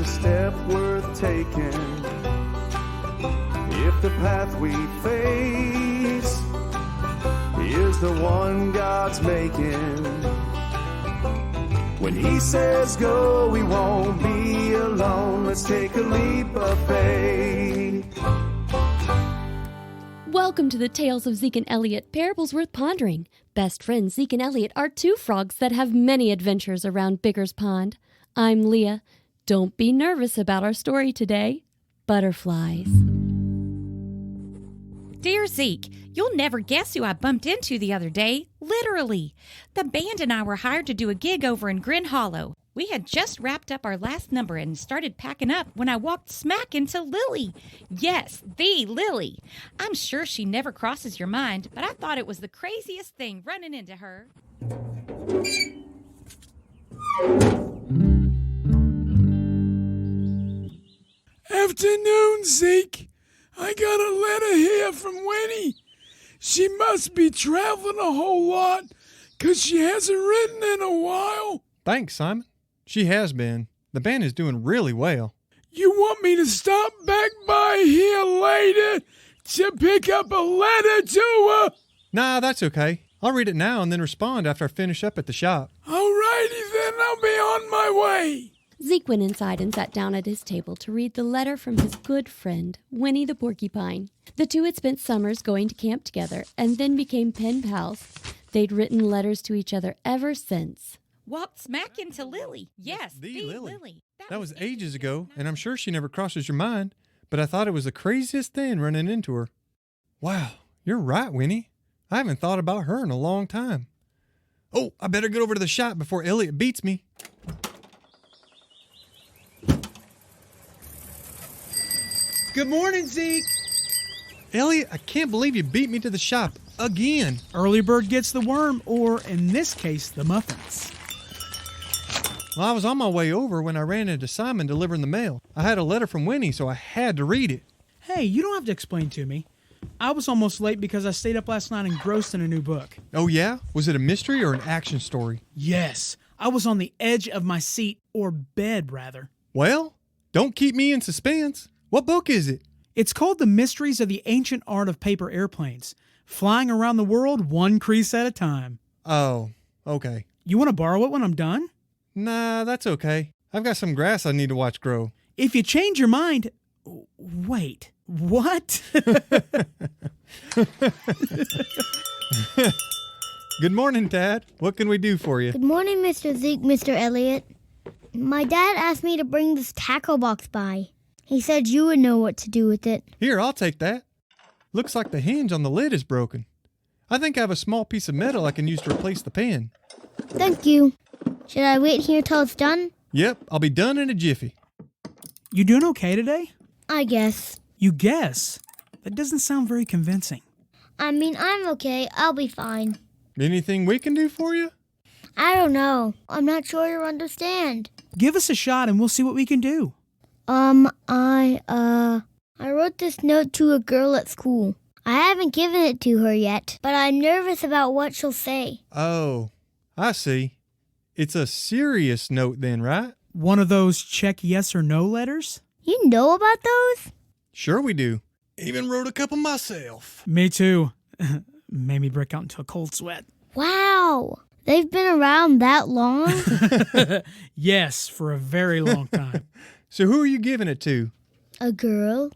a step worth taking. If the path we face is the one God's making, when he says go, we won't be alone. Let's take a leap of faith. Welcome to the Tales of Zeke and Elliot, parables worth pondering. Best friends Zeke and Elliot are two frogs that have many adventures around Bigger's Pond. I'm Leah. Don't be nervous about our story today. Butterflies. Dear Zeke, you'll never guess who I bumped into the other day. Literally. The band and I were hired to do a gig over in Grin Hollow. We had just wrapped up our last number and started packing up when I walked smack into Lily. Yes, the Lily. I'm sure she never crosses your mind, but I thought it was the craziest thing running into her. Afternoon, Zeke. I got a letter here from Winnie. She must be traveling a whole lot, 'cause she hasn't written in a while. Thanks, Simon. She has been. The band is doing really well. You want me to stop back by here later to pick up a letter to her? Nah, that's okay. I'll read it now and then respond after I finish up at the shop. Alrighty then, I'll be on my way. Zeke went inside and sat down at his table to read the letter from his good friend, Winnie the Porcupine. The two had spent summers going to camp together and then became pen pals. They'd written letters to each other ever since. Walked smack into Lily. Yes, the Lily. That was ages ago, and I'm sure she never crosses your mind, but I thought it was the craziest thing running into her. Wow, you're right, Winnie. I haven't thought about her in a long time. Oh, I better get over to the shop before Elliot beats me. Good morning, Zeke. Elliot, I can't believe you beat me to the shop again. Early bird gets the worm, or in this case, the muffins. Well, I was on my way over when I ran into Simon delivering the mail. I had a letter from Winnie, so I had to read it. Hey, you don't have to explain to me. I was almost late because I stayed up last night engrossed in a new book. Oh yeah? Was it a mystery or an action story? Yes, I was on the edge of my seat, or bed, rather. Well, don't keep me in suspense. What book is it? It's called The Mysteries of the Ancient Art of Paper Airplanes, flying around the world one crease at a time. Oh, okay. You want to borrow it when I'm done? Nah, that's okay. I've got some grass I need to watch grow. If you change your mind... Wait, what? Good morning, Tad. What can we do for you? Good morning, Mr. Zeke, Mr. Elliot. My dad asked me to bring this tackle box by. He said you would know what to do with it. Here, I'll take that. Looks like the hinge on the lid is broken. I think I have a small piece of metal I can use to replace the pen. Thank you. Should I wait here till it's done? Yep, I'll be done in a jiffy. You doing okay today? I guess. You guess? That doesn't sound very convincing. I mean, I'm okay. I'll be fine. Anything we can do for you? I don't know. I'm not sure you'll understand. Give us a shot and we'll see what we can do. I wrote this note to a girl at school. I haven't given it to her yet, but I'm nervous about what she'll say. Oh, I see. It's a serious note then, right? One of those check yes or no letters? You know about those? Sure we do. Even wrote a couple myself. Me too. Made me break out into a cold sweat. Wow. They've been around that long? Yes, for a very long time. So who are you giving it to? A girl?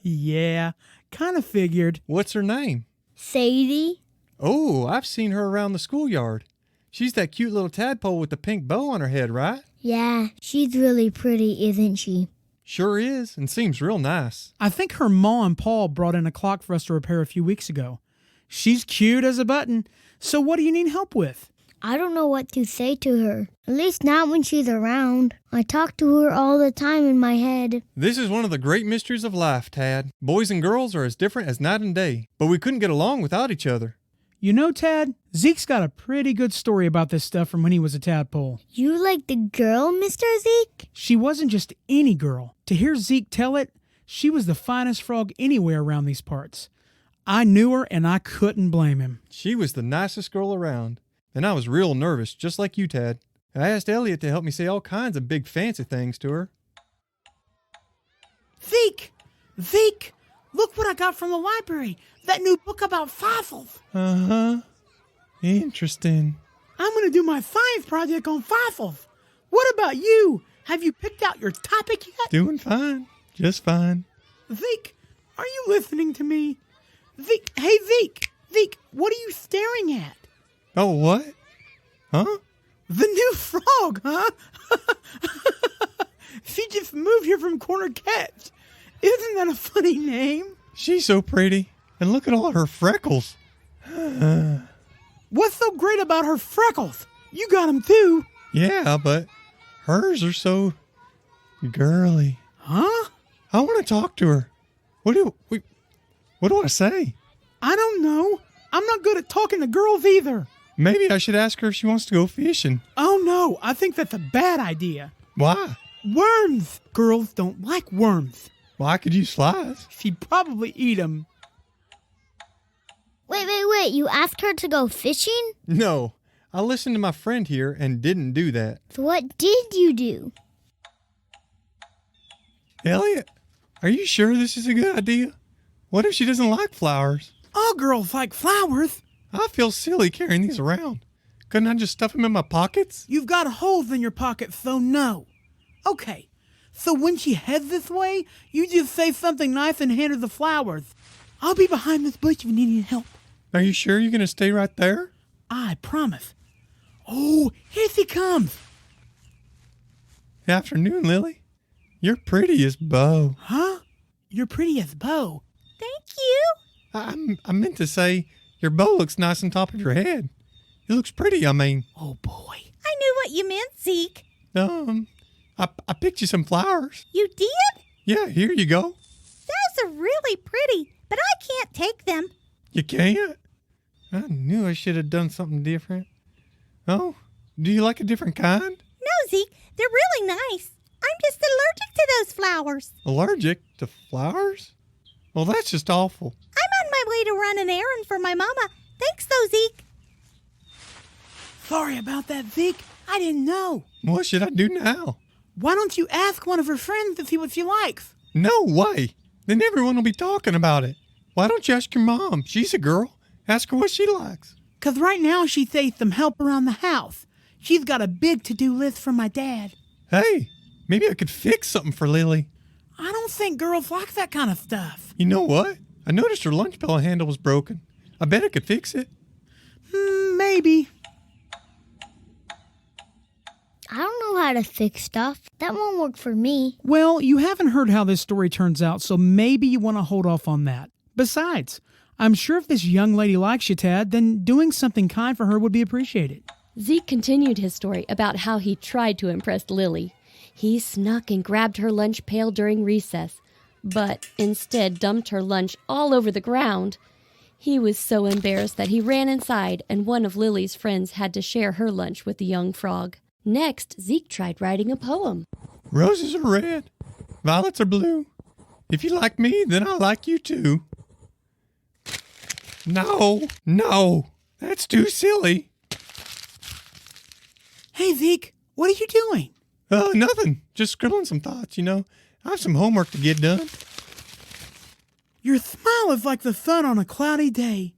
Yeah, kind of figured. What's her name? Sadie? Oh, I've seen her around the schoolyard. She's that cute little tadpole with the pink bow on her head, right? Yeah, she's really pretty, isn't she? Sure is, and seems real nice. I think her ma and Paul brought in a clock for us to repair a few weeks ago. She's cute as a button. So what do you need help with? I don't know what to say to her. At least not when she's around. I talk to her all the time in my head. This is one of the great mysteries of life, Tad. Boys and girls are as different as night and day, but we couldn't get along without each other. You know, Tad, Zeke's got a pretty good story about this stuff from when he was a tadpole. You like the girl, Mr. Zeke? She wasn't just any girl. To hear Zeke tell it, she was the finest frog anywhere around these parts. I knew her, and I couldn't blame him. She was the nicest girl around, and I was real nervous, just like you, Tad. I asked Elliot to help me say all kinds of big fancy things to her. Zeke, look what I got from the library. That new book about fossils. Uh-huh. Interesting. I'm going to do my science project on fossils. What about you? Have you picked out your topic yet? Doing fine. Just fine. Zeke, are you listening to me? Zeke, what are you staring at? Oh, what? Huh? The new frog, huh? She just moved here from Corner Catch. Isn't that a funny name? She's so pretty. And look at all her freckles. What's so great about her freckles? You got them too. Yeah, but hers are so girly. Huh? I want to talk to her. What do I say? I don't know. I'm not good at talking to girls either. Maybe I should ask her if she wants to go fishing. Oh no, I think that's a bad idea. Why? Worms! Girls don't like worms. Well, I could use flies. She'd probably eat them. Wait. You asked her to go fishing? No, I listened to my friend here and didn't do that. So what did you do? Elliot, are you sure this is a good idea? What if she doesn't like flowers? All girls like flowers. I feel silly carrying these around. Couldn't I just stuff them in my pockets? You've got holes in your pockets, so no. Okay, so when she heads this way, you just say something nice and hand her the flowers. I'll be behind this bush if you need any help. Are you sure you're going to stay right there? I promise. Oh, here she comes. Afternoon, Lily. You're pretty as Bo. Huh? You're pretty as Bo. Thank you. I meant to say your bow looks nice on top of your head. It looks pretty, I mean. Oh, boy. I knew what you meant, Zeke. I picked you some flowers. You did? Yeah, here you go. Those are really pretty, but I can't take them. You can't? I knew I should have done something different. Oh, do you like a different kind? No, Zeke, they're really nice. I'm just allergic to those flowers. Allergic to flowers? Well, that's just awful. I'm on my way to run an errand for my mama. Thanks, though, Zeke. Sorry about that, Zeke. I didn't know. What should I do now? Why don't you ask one of her friends to see what she likes? No way. Then everyone will be talking about it. Why don't you ask your mom? She's a girl. Ask her what she likes. 'Cause right now she needs some help around the house. She's got a big to-do list for my dad. Hey, maybe I could fix something for Lily. I don't think girls like that kind of stuff. You know what? I noticed her lunch pail handle was broken. I bet I could fix it. Maybe. I don't know how to fix stuff. That won't work for me. Well, you haven't heard how this story turns out, so maybe you want to hold off on that. Besides, I'm sure if this young lady likes you, Tad, then doing something kind for her would be appreciated. Zeke continued his story about how he tried to impress Lily. He snuck and grabbed her lunch pail during recess, but instead dumped her lunch all over the ground. He was so embarrassed that he ran inside, and one of Lily's friends had to share her lunch with the young frog. Next, Zeke tried writing a poem. Roses are red, violets are blue. If you like me, then I like you too. No, that's too silly. Hey, Zeke, what are you doing? Nothing. Just scribbling some thoughts, you know. I have some homework to get done. Your smile is like the sun on a cloudy day.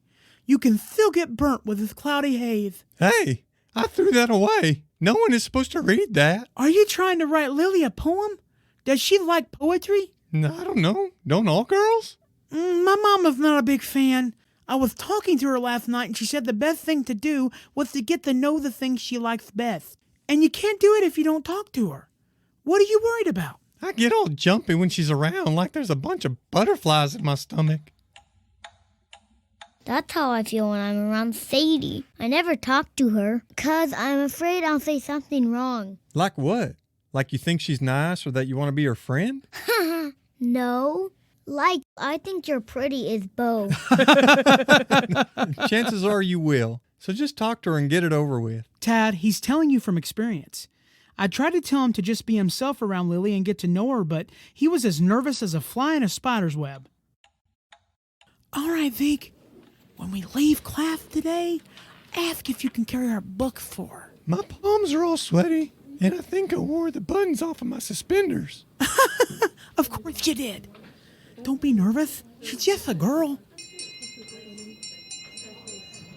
You can still get burnt with this cloudy haze. Hey, I threw that away. No one is supposed to read that. Are you trying to write Lily a poem? Does she like poetry? No, I don't know. Don't all girls? My mama's not a big fan. I was talking to her last night and she said the best thing to do was to get to know the things she likes best. And you can't do it if you don't talk to her. What are you worried about? I get all jumpy when she's around, like there's a bunch of butterflies in my stomach. That's how I feel when I'm around Sadie. I never talk to her, 'cause I'm afraid I'll say something wrong. Like what? Like you think she's nice or that you want to be her friend? No. Like, I think you're pretty is Bo. Chances are you will. So just talk to her and get it over with. Tad, he's telling you from experience. I tried to tell him to just be himself around Lily and get to know her, but he was as nervous as a fly in a spider's web. All right, Zeke. When we leave class today, ask if you can carry our books for her. My palms are all sweaty, and I think I wore the buttons off of my suspenders. Of course you did. Don't be nervous. She's just a girl.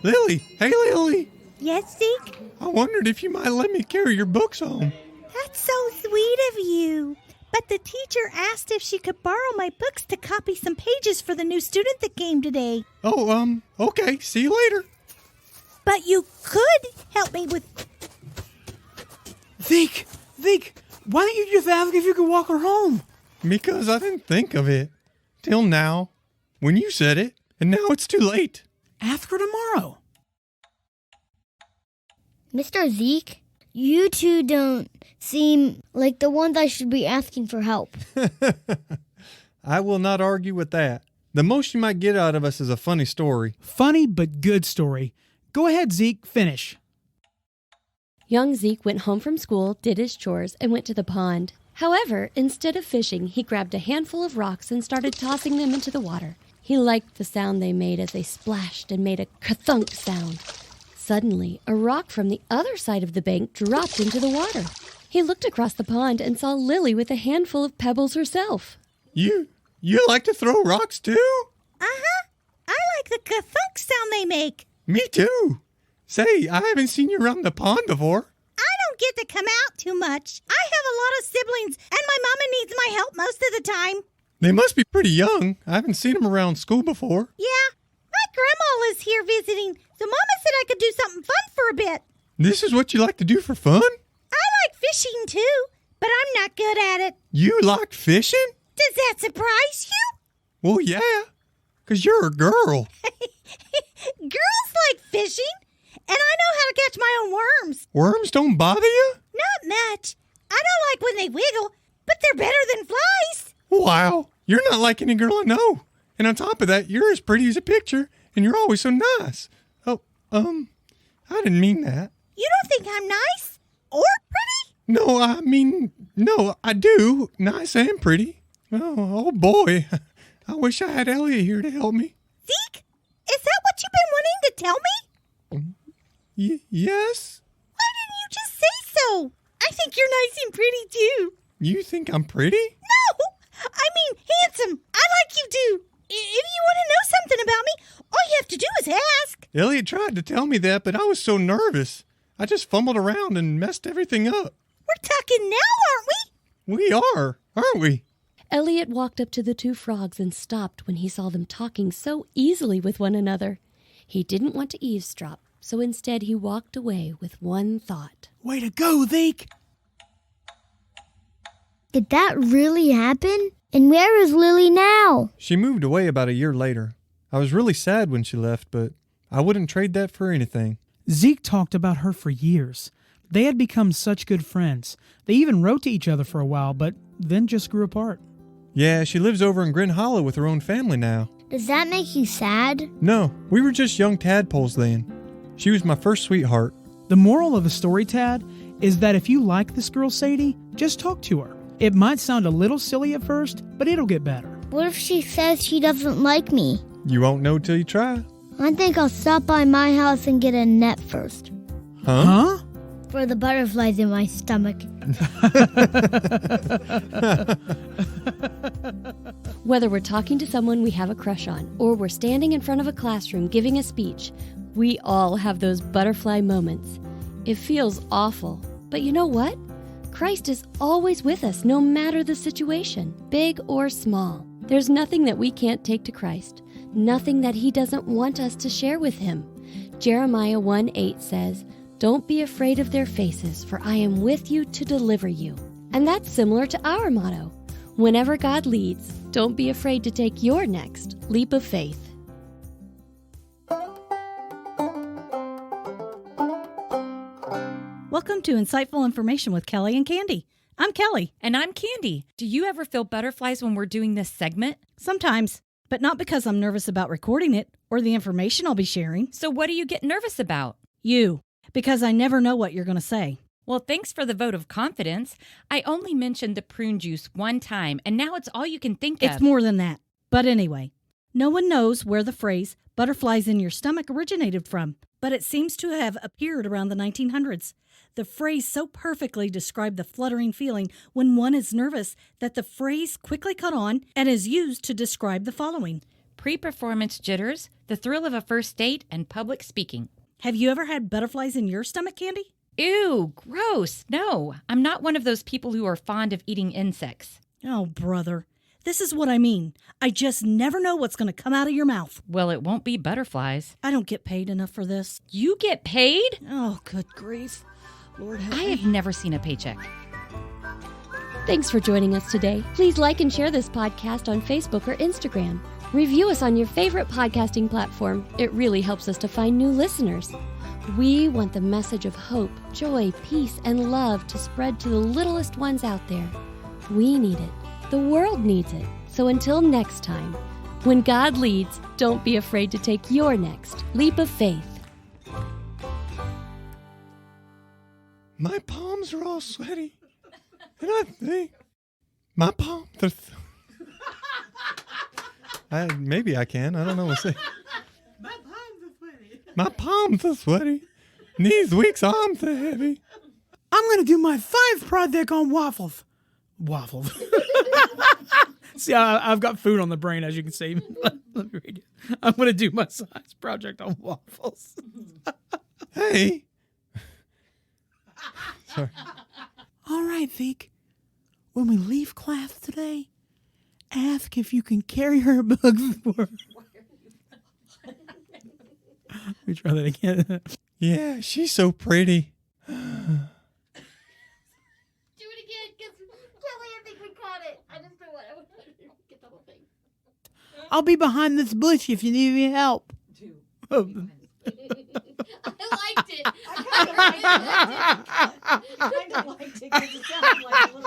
Lily! Hey, Lily! Yes, Zeke? I wondered if you might let me carry your books home. That's so sweet of you. But the teacher asked if she could borrow my books to copy some pages for the new student that came today. Oh, okay. See you later. But you could help me with... Zeke, why don't you just ask if you could walk her home? Because I didn't think of it. Till now. When you said it. And now it's too late. Ask her tomorrow. Mr. Zeke, you two don't seem like the ones I should be asking for help. I will not argue with that. The most you might get out of us is a funny story. Funny but good story. Go ahead, Zeke, finish. Young Zeke went home from school, did his chores, and went to the pond. However, instead of fishing, he grabbed a handful of rocks and started tossing them into the water. He liked the sound they made as they splashed and made a ka-thunk sound. Suddenly, a rock from the other side of the bank dropped into the water. He looked across the pond and saw Lily with a handful of pebbles herself. You like to throw rocks too? Uh-huh. I like the ka-thunk sound they make. Me too. Say, I haven't seen you around the pond before. I don't get to come out too much. I have a lot of siblings, and my mama needs my help most of the time. They must be pretty young. I haven't seen them around school before. Yeah, my grandma is here visiting, so Mama said I could do something fun for a bit. This is what you like to do for fun? I like fishing too, but I'm not good at it. You like fishing? Does that surprise you? Well, yeah, 'cause you're a girl. Girls like fishing, and I know how to catch my own worms. Worms don't bother you? Not much. I don't like when they wiggle, but they're better than flies. Wow, you're not like any girl I know. And on top of that, you're as pretty as a picture, and you're always so nice. Oh, I didn't mean that. You don't think I'm nice or pretty? No, I do. Nice and pretty. Oh boy. I wish I had Elliot here to help me. Zeke, is that what you've been wanting to tell me? Yes? Why didn't you just say so? I think you're nice and pretty too. You think I'm pretty? No, I mean handsome. I like you too. If you want to know something about me, all you have to do is ask. Elliot tried to tell me that, but I was so nervous. I just fumbled around and messed everything up. We're talking now, aren't we? We are, aren't we? Elliot walked up to the two frogs and stopped when he saw them talking so easily with one another. He didn't want to eavesdrop, so instead he walked away with one thought. Way to go, Zeke! Did that really happen? And where is Lily now? She moved away about a year later. I was really sad when she left, but I wouldn't trade that for anything. Zeke talked about her for years. They had become such good friends. They even wrote to each other for a while, but then just grew apart. Yeah, she lives over in Grin Hollow with her own family now. Does that make you sad? No, we were just young tadpoles then. She was my first sweetheart. The moral of the story, Tad, is that if you like this girl, Sadie, just talk to her. It might sound a little silly at first, but it'll get better. What if she says she doesn't like me? You won't know till you try. I think I'll stop by my house and get a net first. Huh? For the butterflies in my stomach. Whether we're talking to someone we have a crush on, or we're standing in front of a classroom giving a speech, we all have those butterfly moments. It feels awful, but you know what? Christ is always with us, no matter the situation, big or small. There's nothing that we can't take to Christ, nothing that He doesn't want us to share with Him. Jeremiah 1:8 says, "Don't be afraid of their faces, for I am with you to deliver you." And that's similar to our motto. Whenever God leads, don't be afraid to take your next leap of faith. Welcome to Insightful Information with Kelly and Kandy. I'm Kelly. And I'm Kandy. Do you ever feel butterflies when we're doing this segment? Sometimes, but not because I'm nervous about recording it or the information I'll be sharing. So what do you get nervous about? You, because I never know what you're going to say. Well, thanks for the vote of confidence. I only mentioned the prune juice one time, and now it's all you can think of. It's more than that. But anyway, No one knows where the phrase butterflies in your stomach originated from, but it seems to have appeared around the 1900s. The phrase so perfectly described the fluttering feeling when one is nervous that the phrase quickly caught on and is used to describe the following: Pre-performance jitters, the thrill of a first date, and public speaking. Have you ever had butterflies in your stomach, Kandy? Ew, gross. No, I'm not one of those people who are fond of eating insects. Oh, brother. This is what I mean. I just never know what's going to come out of your mouth. Well, it won't be butterflies. I don't get paid enough for this. You get paid? Oh, good grief. Lord help I me. have never seen a paycheck. Thanks for joining us today. Please like and share this podcast on Facebook or Instagram. Review us on your favorite podcasting platform. It really helps us to find new listeners. We want the message of hope, joy, peace, and love to spread to the littlest ones out there. We need it. The world needs it. So until next time, when God leads, don't be afraid to take your next leap of faith. My palms are all sweaty. And I think my palms are... maybe I can. I don't know what to say. My palms are sweaty. My palms are sweaty. Knees weak, arms are heavy. I'm going to do my 5th project on waffles. Waffles. See, I've got food on the brain, as you can see. Let me read it. I'm going to do my science project on waffles. Hey. Sorry. All right, Zeke. When we leave class today, ask if you can carry her bugs for her. Let me try that again. Yeah, she's so pretty. Do it again, because Kelly, I think we caught it. I just don't want to get the whole thing. I'll be behind this bush if you need any help. I liked it. I kind of liked it because it sounded like a little